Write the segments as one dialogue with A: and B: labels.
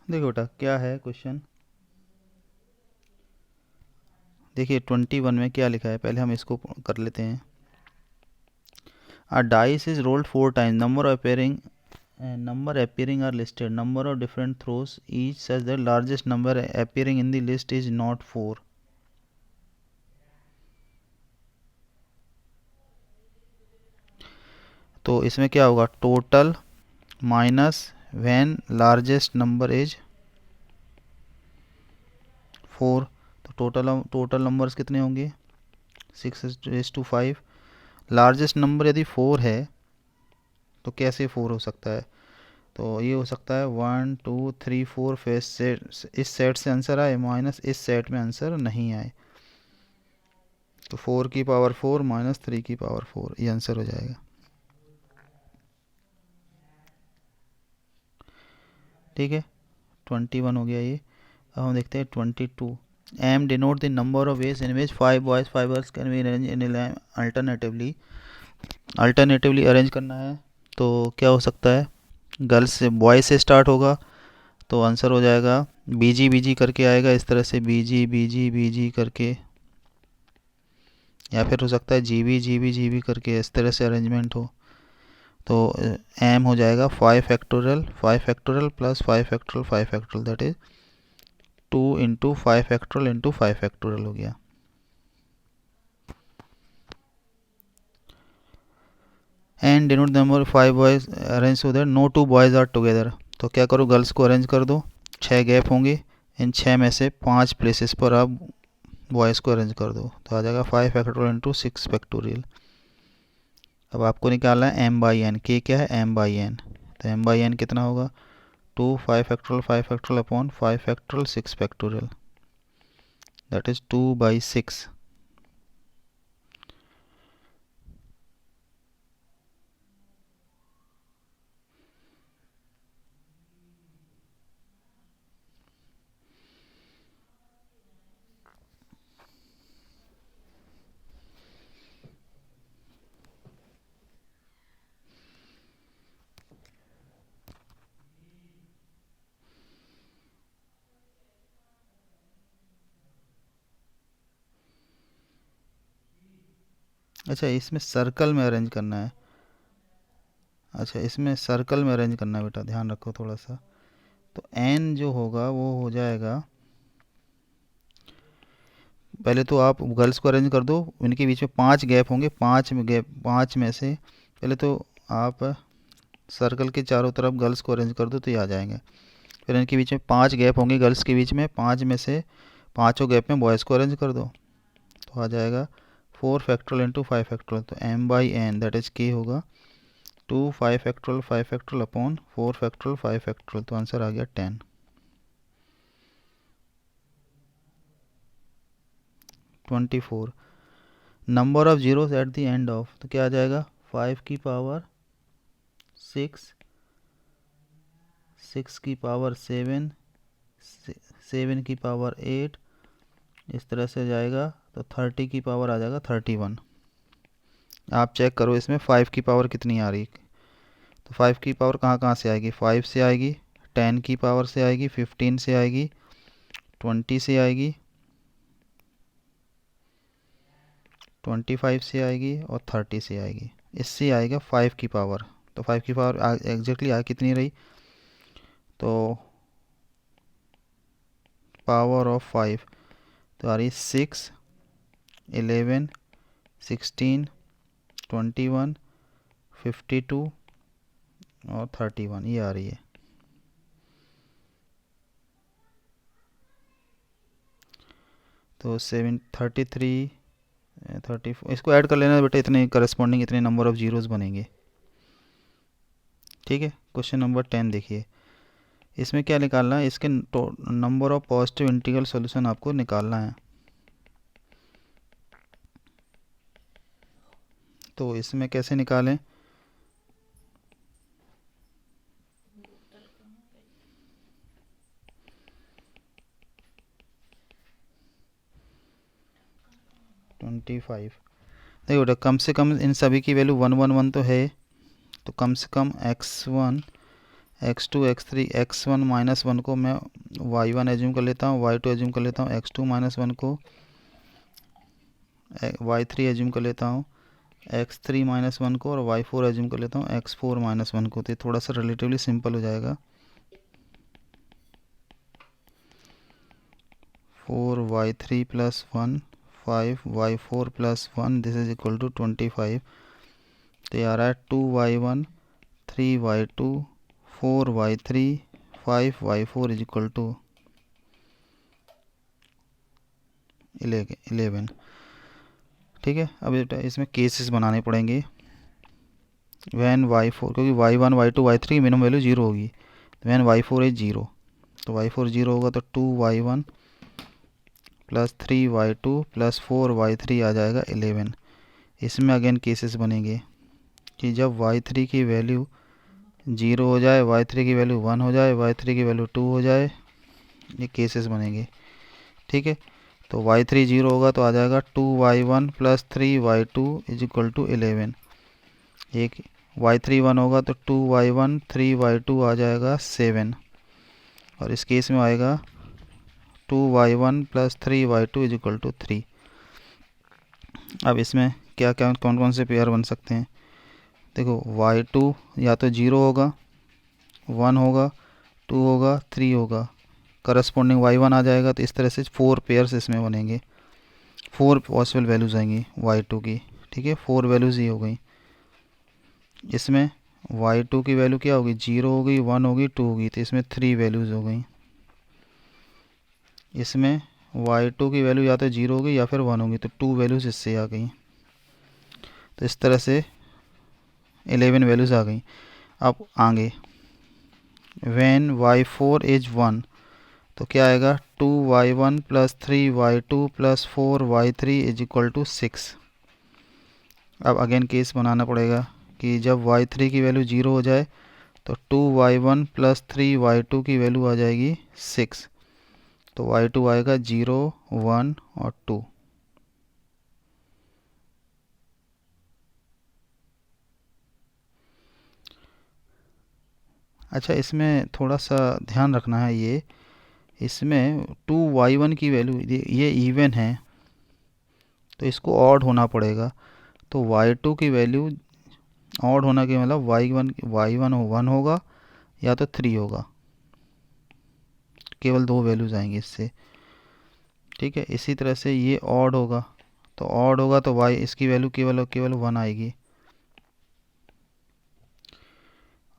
A: देखो बेटा क्या है क्वेश्चन, देखिए 21 में क्या लिखा है, पहले हम इसको कर लेते हैं। अ dice is rolled 4 times, number appearing are listed, number of different throws each such that largest number appearing in the list is not 4। तो इसमें क्या होगा, total minus when largest number is 4। तो टोटल नंबर्स कितने होंगे, 6:5। Largest number यदि 4 है तो कैसे 4 हो सकता है, तो ये हो सकता है 1 2 3 4, फिर इस सेट से आंसर आए माइनस इस सेट में आंसर नहीं आए, तो 4 की पावर 4 माइनस 3 की पावर 4, ये आंसर हो जाएगा। ठीक है, 21 हो गया ये। अब हम देखते हैं 22। M denote the number of ways in which 5 boys 5 girls can be arrange in alternatively arrange करना है। तो क्या हो सकता है, गर्ल्स से बॉय से स्टार्ट होगा, तो आंसर हो जाएगा बीजी बीजी करके आएगा, इस तरह से बीजी बीजी बीजी करके, या फिर हो सकता है जीबी जीबी जीबी करके, इस तरह से अरेंजमेंट हो। तो एम हो जाएगा 5 factorial plus 5 factorial that is 2 × 5 factorial हो गया। And denote the number 5 boys arrange so that no 2 boys are together. तो क्या करो, गर्ल्स को अरेंज कर दो, 6 गैप होंगे, इन 6 में से 5 प्लेसेस पर आप बॉयज़ को अरेंज कर दो, तो आ जाएगा 5 फैक्टोरियल × 6 फैक्टोरियल। अब आपको निकालना है एम बाई एन, के क्या है एम बाई एन, तो एम बाई एन कितना होगा, 2 5 factorial upon 5 factorial 6 factorial, that is 2/6। अच्छा इसमें सर्कल में अरेंज करना है, अच्छा इसमें सर्कल में अरेंज करना है बेटा, ध्यान रखो थोड़ा सा। तो एन जो होगा वो हो जाएगा, पहले तो आप गर्ल्स को अरेंज कर दो, इनके बीच में 5 गैप होंगे, 5 में से पहले तो आप सर्कल के चारों तरफ गर्ल्स को अरेंज कर दो तो ये आ जाएंगे। फिर इनके बीच में 5 गैप होंगे गर्ल्स के बीच में, 5 में से पाँचों गैप में बॉयज़ को अरेंज कर दो, तो आ जाएगा 4 फैक्टोरियल × 5 फैक्टोरियल। तो M by N that is के होगा 2 5 फैक्टोरियल अपॉन 4 फैक्टोरियल 5 फैक्टोरियल, तो आंसर आ गया 10। 24 number of zeros at the end of, तो क्या आ जाएगा 5 की पावर 6, 6 की पावर 7, 7 की पावर 8, इस तरह से जाएगा, तो 30 की पावर आ जाएगा 31। आप चेक करो इसमें 5 की पावर कितनी आ रही, तो 5 की पावर कहाँ कहाँ से आएगी, 5 से आएगी, 10 की पावर से आएगी, 15 से आएगी, 20 से आएगी, 25 से आएगी और 30 से आएगी, इससे आएगा 5 की पावर। तो 5 की पावर एग्जैक्टली आ कितनी रही, तो पावर ऑफ 5 तो आ रही 6, 11, 16, 21, 52 और 31, ये आ रही है। तो 33, 34, इसको ऐड कर लेना बेटा, इतने करस्पॉन्डिंग इतने नंबर ऑफ जीरोस बनेंगे। ठीक है, क्वेश्चन नंबर 10 देखिए, इसमें क्या निकालना है, इसके number of positive integral solution आपको निकालना है। तो इसमें कैसे निकालें, ट्वेंटी फाइव, देखो बेटा कम से कम इन सभी की वैल्यू 1 1 1 तो है, तो कम से कम x1 x2 x3 x1 minus one को मैं y1 एज्यूम कर लेता हूँ, y2 एज्यूम कर लेता हूँ, x2 माइनस वन को y3 एज्यूम कर लेता हूँ, x3 माइनस वन को, और y4 एज्यूम कर लेता हूँ x4 माइनस वन को। तो ये थोड़ा सा रिलेटिवली सिंपल हो जाएगा। 4y3 plus 1 5y4 plus 1 this is equal to 25। तो ये आ रहा है 2y1 3y2 4y3 5y4 is equal to 11। ठीक है, अब इसमें केसेस बनाने पड़ेंगे। वैन y4, क्योंकि y1 y2 y3 की मिनिमम वैल्यू 0 होगी, वैन y4 इज 0, तो y4 0 होगा तो 2y1 plus 3y2 plus 4y3 आ जाएगा 11। इसमें अगेन केसेस बनेंगे कि जब y3 की वैल्यू 0 हो जाए, y3 की वैल्यू 1 हो जाए, y3 की वैल्यू 2 हो जाए, ये केसेस बनेंगे। ठीक है, तो y3 0 होगा तो आ जाएगा 2y1 plus 3y2 is equal to 11। एक y3 1 होगा तो 2y1 3y2 आ जाएगा 7, और इस केस में आएगा 2y1 plus 3y2 is equal to 3। अब इसमें क्या क्या कौन कौन से पेयर बन सकते हैं? देखो, y2 या तो 0 होगा, 1 होगा, 2 होगा, 3 होगा, करस्पॉन्डिंग y1 आ जाएगा। तो इस तरह से 4 पेयर्स इसमें बनेंगे, 4 पॉसिबल वैल्यूज़ आएंगी y2 की। ठीक है, 4 वैल्यूज़ ही हो गई। इसमें y2 की वैल्यू क्या होगी? 0 होगी, 1 होगी, 2 होगी, तो इसमें 3 वैल्यूज़ हो गई। इसमें y2 की वैल्यू या तो 0 होगी या फिर 1 होगी, तो 2 वैल्यूज़ इससे आ गई। तो इस तरह से 11 वैल्यूज़ आ गई। अब आगे व्हेन y4 इज 1, तो क्या आएगा? 2y1 plus 3y2 plus 4y3 is equal to 6। अब अगेन केस बनाना पड़ेगा कि जब y3 की वैल्यू 0 हो जाए तो 2y1 प्लस 3y2 की वैल्यू आ जाएगी 6, तो y2 आएगा 0 1 और 2। अच्छा, इसमें थोड़ा सा ध्यान रखना है, ये इसमें 2y1 की वैल्यू ये इवन है तो इसको ऑड होना पड़ेगा। तो y2 की वैल्यू ऑड होना के मतलब y1 1 होगा या तो 3 होगा, केवल 2 वैल्यूज़ आएंगी इससे। ठीक है, इसी तरह से ये ऑड होगा, तो ऑड होगा तो y इसकी वैल्यू केवल केवल 1 आएगी।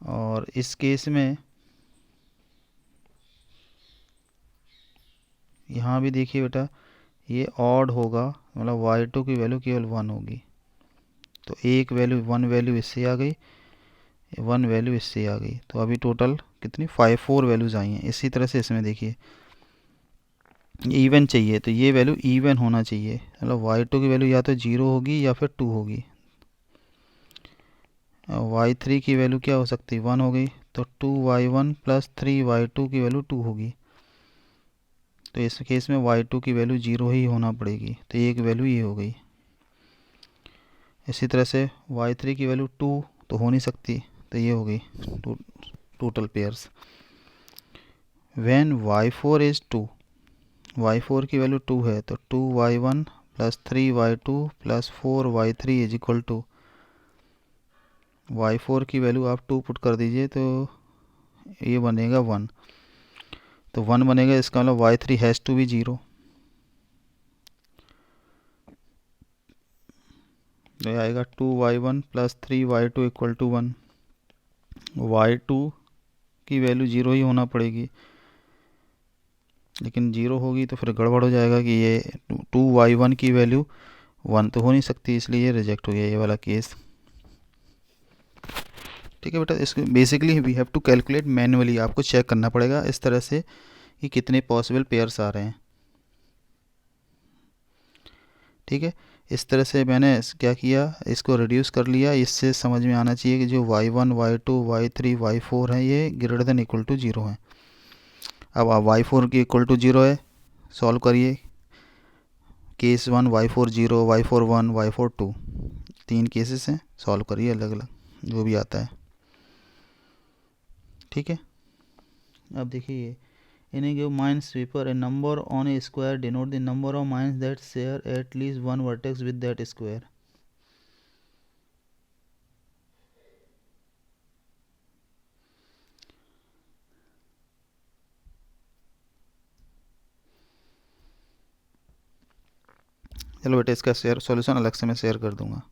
A: और इस केस में यहाँ भी देखिए बेटा, ये ऑड होगा मतलब y2 की वैल्यू केवल 1 होगी, तो एक वैल्यू 1 वैल्यू इससे आ गई, 1 वैल्यू इससे आ गई, तो अभी टोटल कितनी 4 वैल्यूज़ आई हैं। इसी तरह से इसमें देखिए इवन चाहिए, तो ये वैल्यू इवन होना चाहिए, मतलब y2 की वैल्यू या तो 0 होगी या फिर 2 होगी। y3 की वैल्यू क्या हो सकती है? 1 हो गई, तो 2y1 प्लस 3y2 की वैल्यू 2 होगी, तो इस केस में y2 की वैल्यू 0 ही होना पड़ेगी, तो एक वैल्यू ये हो गई। इसी तरह से y3 की वैल्यू 2 तो हो नहीं सकती, तो ये हो गई total pairs. When y4 is 2, y4 की वैल्यू 2 है, तो 2y1 plus 3y2 plus 4y3 is equal to y4 की वैल्यू आप 2 पुट कर दीजिए तो ये बनेगा 1, तो 1 बनेगा, इसका मतलब y3 हैज़ टू बी 0। तो ये आएगा 2y1 plus 3y2 equal to 1। y2 की वैल्यू 0 ही होना पड़ेगी, लेकिन 0 होगी तो फिर गड़बड़ हो जाएगा कि ये 2y1 की वैल्यू 1 तो हो नहीं सकती, इसलिए ये रिजेक्ट हो गया ये वाला केस। ठीक है बेटा, इसको basically we have to calculate manually, आपको चेक करना पड़ेगा इस तरह से कि कितने पॉसिबल पेयर्स आ रहे हैं। ठीक है, इस तरह से मैंने क्या किया, इसको रिड्यूस कर लिया। इससे समझ में आना चाहिए कि जो y1 y2 y3 y4 हैं ये ग्रेटर देन इक्वल टू 0 हैं। अब y4 की इक्वल टू 0 है, सॉल्व करिए। Case 1 y4 0 y4 1 y4 2, 3 cases हैं, सॉल्व करिए अलग अलग जो भी आता है। ठीक है। अब देखिए ये इन्हें give mine sweeper A number on A square denote the number of mines that share at least one vertex with that square. चलो बेटा इसका शेयर सॉल्यूशन अलग से मैं शेयर कर दूंगा।